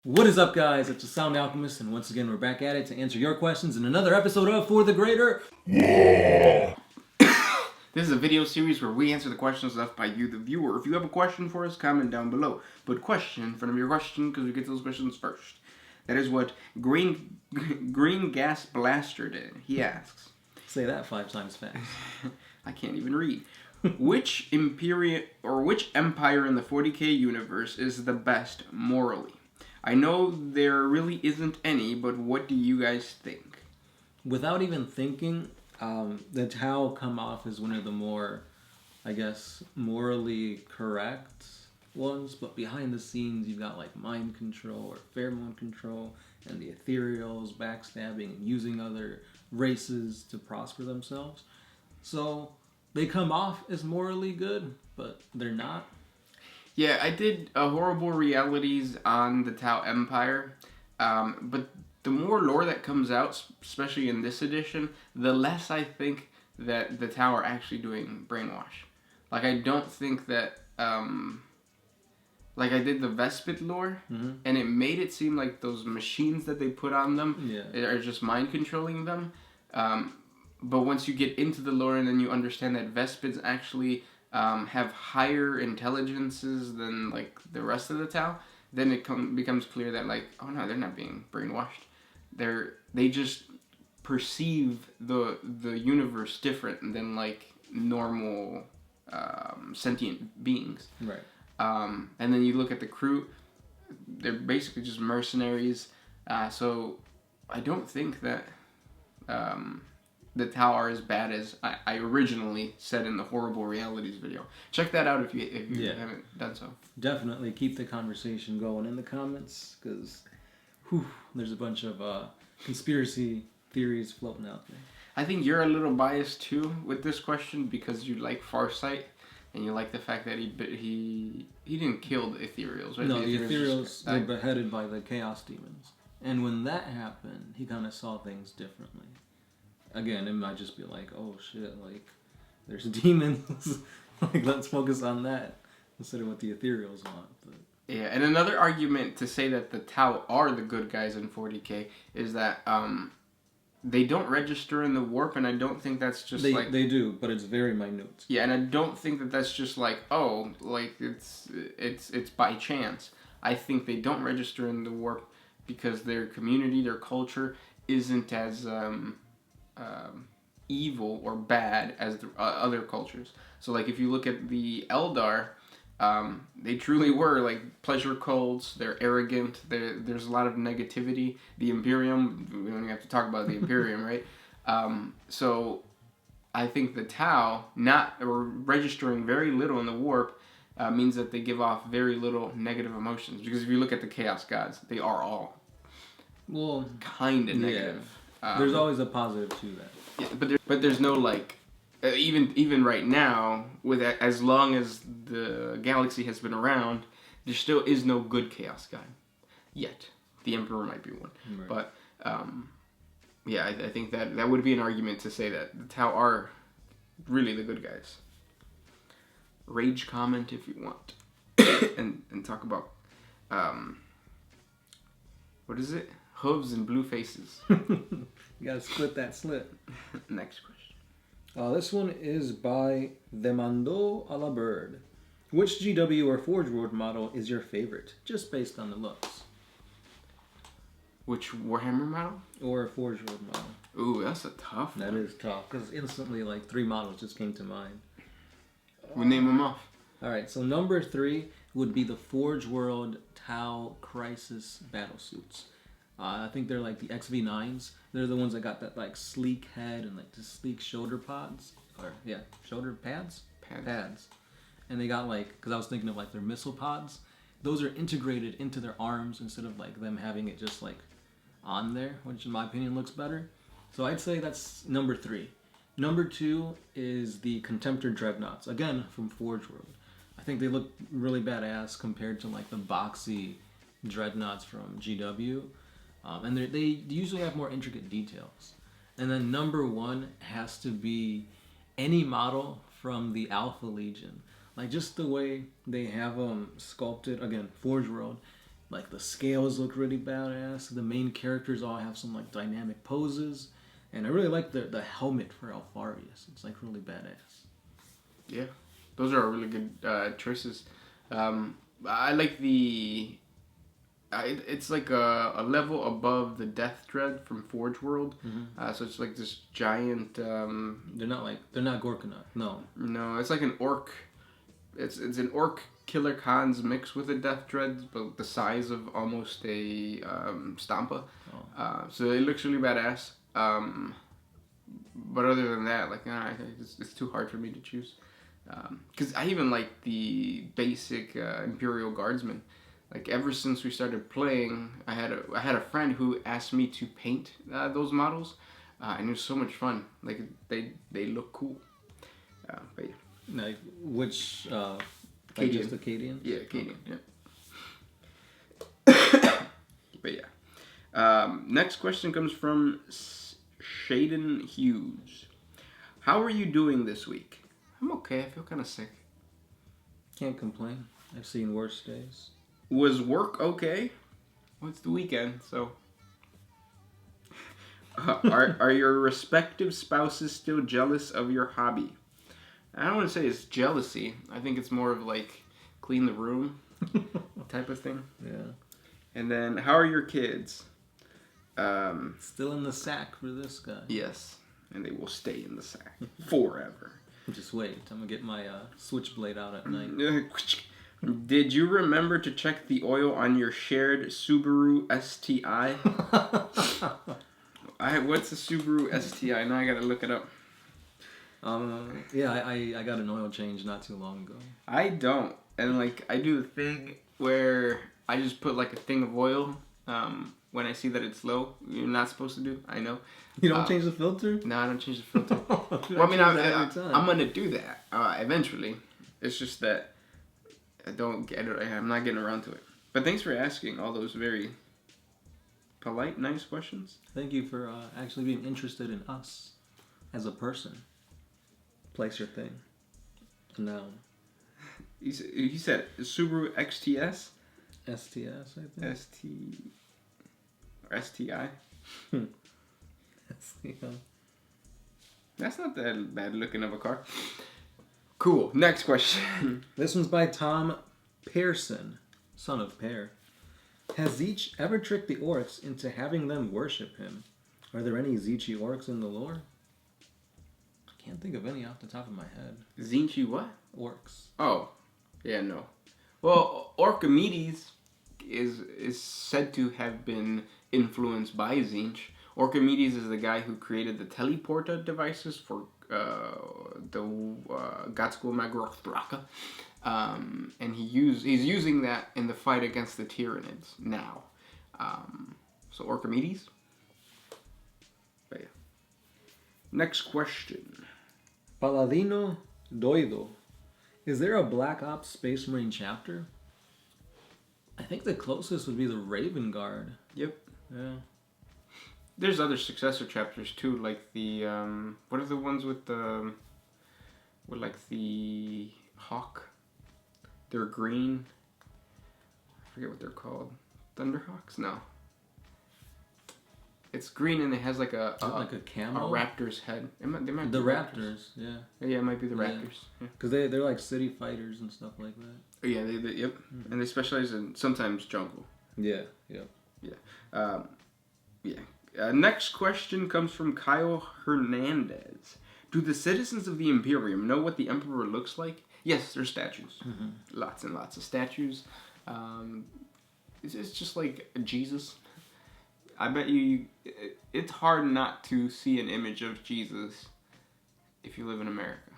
What is up, guys? It's the Sound Alchemist, and once again we're back at it to answer your questions in another episode of For the Greater. This is a video series where we answer the questions left by you, the viewer. If you have a question for us, comment down below. Put question in front of your question because we get those questions first. That is what Green Gas Blaster did. He asks. Say that 5 times fast. I can't even read. Which Imperium or which empire in the 40K universe is the best morally? I know there really isn't any, but what do you guys think? Without even thinking, the Tau come off as one of the more, I guess, morally correct ones, but behind the scenes you've got like mind control or pheromone control and the ethereals backstabbing and using other races to prosper themselves. So they come off as morally good, but they're not. Yeah, I did Horrible Realities on the Tau Empire, but the more lore that comes out, especially in this edition, the less I think that the Tau are actually doing brainwash. Like, I don't think that, like I did the Vespid lore, and it made it seem like those machines that they put on them are just mind controlling them. But once you get into the lore and then you understand that Vespids actually have higher intelligences than like the rest of the Tau, then it becomes clear that like, oh no, they're not being brainwashed. They just perceive the universe different than like normal sentient beings. Right. And then you look at the crew; they're basically just mercenaries. So I don't think that the Tau are as bad as I originally said in the Horrible Realities video. Check that out if you haven't done so. Definitely keep the conversation going in the comments, because there's a bunch of conspiracy theories floating out there. I think you're a little biased too with this question because you like Farsight and you like the fact that he didn't kill the ethereals, right? No, the ethereals were beheaded by the chaos demons. And when that happened, he kind of saw things differently. Again, it might just be like, oh shit, like, there's demons. Like, let's focus on that instead of what the ethereals want. But yeah, and another argument to say that the Tau are the good guys in 40K is that they don't register in the warp, and I don't think that's just like... They do, but it's very minute. Yeah, and I don't think that that's just like, oh, like, it's by chance. I think they don't register in the warp because their community, their culture, isn't as... evil or bad as the other cultures. So like if you look at the Eldar, they truly were like pleasure cults. They're arrogant. There's a lot of negativity. The Imperium, we don't even have to talk about the Imperium, right? So I think the Tau registering very little in the warp means that they give off very little negative emotions. Because if you look at the Chaos Gods, they are all kind of negative. There's always a positive to that. Yeah, but there's no like, even right now, with as long as the galaxy has been around, there still is no good Chaos God yet. The Emperor might be one, right. But yeah, I think that would be an argument to say that the Tau are really the good guys. Rage comment if you want, and talk about what is it? Hooves and blue faces. You gotta split that slit. Next question. This one is by Demando a la Bird. Which GW or Forge World model is your favorite, just based on the looks? Which Warhammer model? Or Forge World model. Ooh, that's a tough one. That is tough, because instantly like 3 models just came to mind. We'll name them off. Alright, so number 3 would be the Forge World Tau Crisis Battlesuits. I think they're like the XV9s. They're the ones that got that like sleek head and like the sleek shoulder pods. Shoulder pads? Pads. And they got like, because I was thinking of like their missile pods. Those are integrated into their arms instead of like them having it just like on there, which in my opinion looks better. So I'd say that's number 3. Number 2 is the Contemptor Dreadnoughts. Again, from Forge World. I think they look really badass compared to like the boxy Dreadnoughts from GW. And they usually have more intricate details. And then number 1 has to be any model from the Alpha Legion. Like just the way they have them sculpted, again, Forge World, Like the scales look really badass. The main characters all have some like dynamic poses, and I really like the helmet for Alfarius. It's like really badass. Yeah, those are really good choices. I like the. It's like a level above the Death Dread from Forge World. So it's like this giant. They're not Gorkanaut. No. No, it's like an orc. It's an orc Killer Khans mixed with a Death Dread, but the size of almost a Stampa. Oh. So it looks really badass. But other than that, like it's too hard for me to choose. Because I even like the basic Imperial Guardsmen. Like ever since we started playing, I had a friend who asked me to paint those models, and it was so much fun. Like they look cool. But yeah. Like which Acadian. Just Acadian? Yeah, Acadian. Yeah. But yeah. Next question comes from Shaden Hughes. How are you doing this week? I'm okay. I feel kind of sick. Can't complain. I've seen worse days. Was work okay? Well, it's the weekend, so. Are your respective spouses still jealous of your hobby? I don't want to say it's jealousy. I think it's more of like clean the room type of thing. Yeah. And then, how are your kids? Still in the sack for this guy. Yes, and they will stay in the sack forever. Just wait. I'm gonna get my switchblade out at night. Did you remember to check the oil on your shared Subaru STI? What's a Subaru STI? Now I gotta look it up. Yeah, I got an oil change not too long ago. I don't, and like I do the thing where I just put like a thing of oil when I see that it's low. You're not supposed to do. I know. You don't change the filter? No, I don't change the filter. Well, I mean, I'm gonna do that eventually. It's just that I don't get it. I'm not getting around to it. But thanks for asking all those very polite, nice questions. Thank you for actually being interested in us as a person. Place your thing. No. You said Subaru XTS? STS, I think. Or STI? STI. That's not that bad looking of a car. Cool. Next question. This one's by Tom Pearson, son of Pear. Has Zeech ever tricked the orcs into having them worship him? Are there any Zeechy orcs in the lore? I can't think of any off the top of my head. Zeechy what? Orcs. Oh. Yeah, no. Well, Archimedes is said to have been influenced by Zeech. Archimedes is the guy who created the teleporter devices for the Gatskul Magroth Thraka. And he's using that in the fight against the Tyranids now. So Archimedes. But yeah. Next question. Paladino Doido. Is there a Black Ops Space Marine chapter? I think the closest would be the Raven Guard. Yep. Yeah. There's other successor chapters too, like the what are the ones with the hawk? They're green. I forget what they're called. Thunderhawks? No. It's green and it has like a camel? A raptor's head. They might be the raptors. Yeah. Yeah, it might be the raptors. Because they're like city fighters and stuff like that. Yeah, they yep. Mm-hmm. And they specialize in sometimes jungle. Yeah, yeah. Yeah. Next question comes from Kyle Hernandez. Do the citizens of the Imperium know what the Emperor looks like? Yes, there's statues. Mm-hmm. Lots and lots of statues. It's just like Jesus. I bet you it's hard not to see an image of Jesus if you live in America.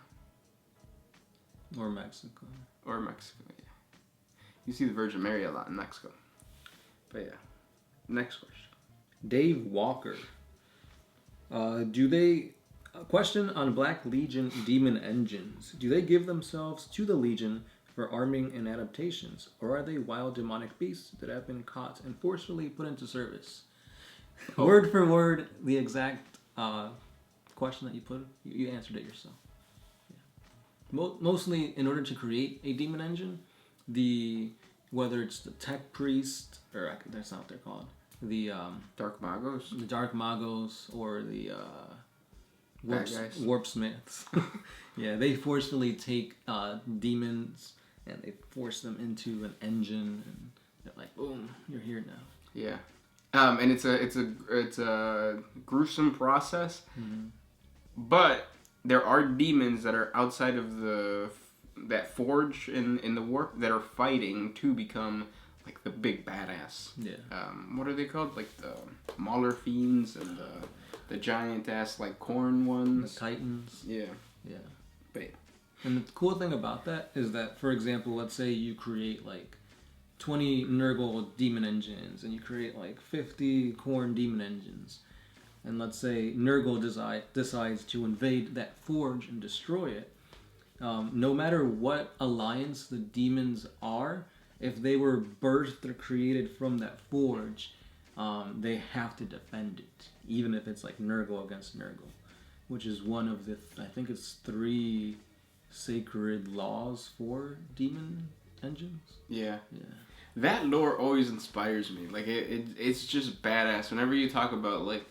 Or Mexico. Yeah. You see the Virgin Mary a lot in Mexico. But yeah. Next question. Dave Walker. Question on Black Legion demon engines. Do they give themselves to the Legion for arming and adaptations? Or are they wild demonic beasts that have been caught and forcefully put into service? Oh. Word for word, the exact question that you put, you answered it yourself. Yeah. Mostly, in order to create a demon engine, the whether it's the tech priest, or that's not what they're called, the Dark Magos, the Dark Magos, or the warpsmiths. Yeah, they forcefully take demons and they force them into an engine, and they're like, boom, you're here now. Yeah, and it's a gruesome process, but there are demons that are outside of that forge in the warp that are fighting to become like the big badass. Yeah. What are they called? Like the Mauler fiends and the giant ass like corn ones. The Titans. Yeah. Yeah. But, and the cool thing about that is that, for example, let's say you create like 20 Nurgle demon engines, and you create like 50 Khorne demon engines, and let's say Nurgle decides to invade that forge and destroy it. No matter what alliance the demons are, if they were birthed or created from that forge, they have to defend it, even if it's like Nurgle against Nurgle, which is one of the, I think it's 3 sacred laws for demon engines. Yeah. Yeah. That lore always inspires me. Like it's just badass. Whenever you talk about like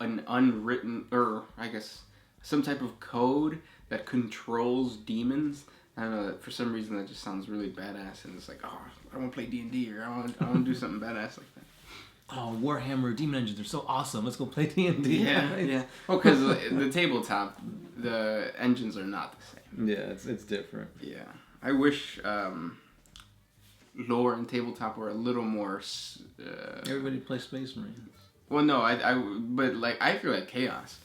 an unwritten, or I guess some type of code that controls demons. I don't know. For some reason, that just sounds really badass, and it's like, oh, I want to play D&D, or I want to do something badass like that. Oh, Warhammer demon engines are so awesome. Let's go play D&D. Yeah, yeah. Well, because the tabletop, the engines are not the same. Yeah, it's different. Yeah, I wish lore and tabletop were a little more. Everybody plays Space Marines. Well, no, but like I feel like Chaos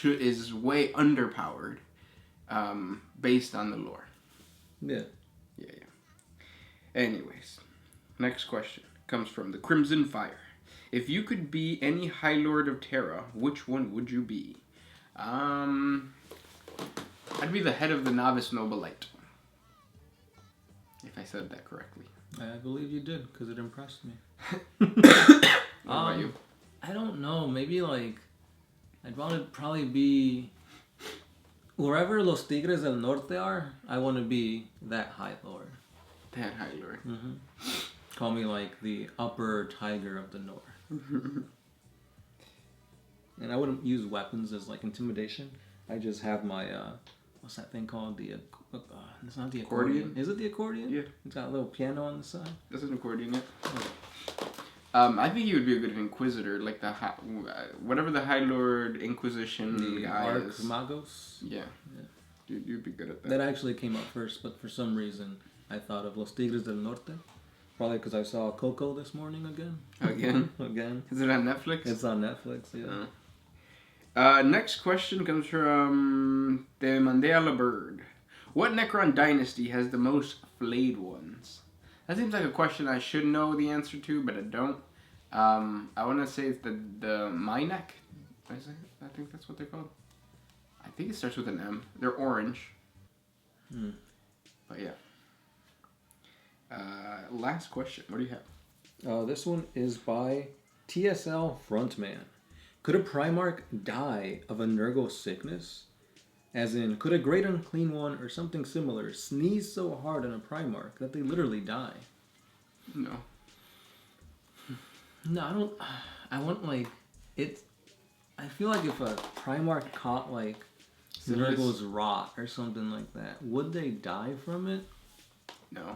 is way underpowered, based on the lore. Yeah. Yeah. Anyways, next question comes from the Crimson Fire. If you could be any High Lord of Terra, which one would you be? I'd be the head of the Novice Nobilite. If I said that correctly. I believe you did, because it impressed me. What about you? I don't know. Maybe like, I'd want to probably be wherever Los Tigres del Norte are. I want to be that High Lord. That High Lord. Mm-hmm. Call me like the upper tiger of the north. And I wouldn't use weapons as like intimidation. I just have my what's that thing called? It's not the accordion. Is it the accordion? Yeah. It's got a little piano on the side. That's an accordion, yeah. Oh. I think you would be a good Inquisitor, like whatever the High Lord Inquisition The guy is. Archmagos. Yeah. You'd be good at that. That actually came up first, but for some reason I thought of Los Tigres del Norte. Probably because I saw Coco this morning again. Again. Is it on Netflix? It's on Netflix, yeah. Next question comes from the Mandela Bird. What Necron dynasty has the most flayed ones? That seems like a question I should know the answer to, but I don't. I want to say it's the Mynek. I think that's what they're called. I think it starts with an M. They're orange. But yeah. Last question. What do you have? This one is by TSL Frontman. Could a Primarch die of a Nurgle sickness? As in, could a Great Unclean One or something similar sneeze so hard on a Primarch that they literally die? No. No, I don't. I want, like, it. I feel like if a Primarch caught, like, Nurgle's rot or something like that, would they die from it? No.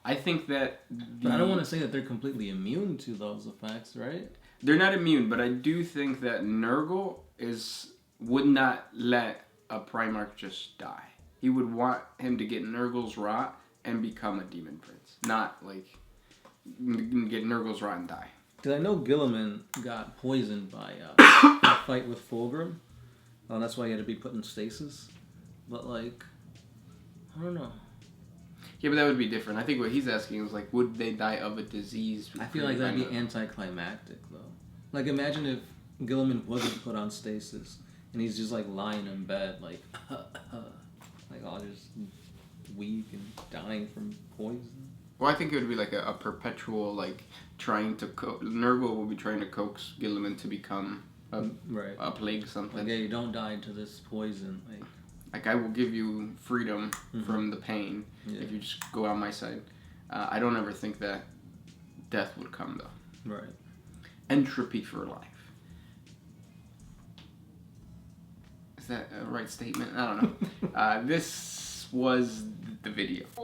I think that... But I don't want to say that they're completely immune to those effects, right? They're not immune, but I do think that Nurgle would not let a Primarch just die. He would want him to get Nurgle's rot and become a Demon Prince. Not, like, get Nurgle's rot and die. Because I know Gilliman got poisoned by a fight with Fulgrim. That's why he had to be put in stasis. But, like, I don't know. Yeah, but that would be different. I think what he's asking is, like, would they die of a disease? I feel like that'd be anticlimactic, though. Like, imagine if Gilliman wasn't put on stasis, and he's just, like, lying in bed, like, like, all just weak and dying from poison. Well, I think it would be, like, a perpetual, like, trying to... Nurgle will be trying to coax Gilliman to become a plague something. Like, hey, don't die to this poison, like, I will give you freedom from the pain if you just go on my side. I don't ever think that death would come, though. Right. Entropy for life. Is that a right statement? I don't know. This was the video. Oh,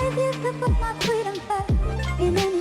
I used to put my freedom first in any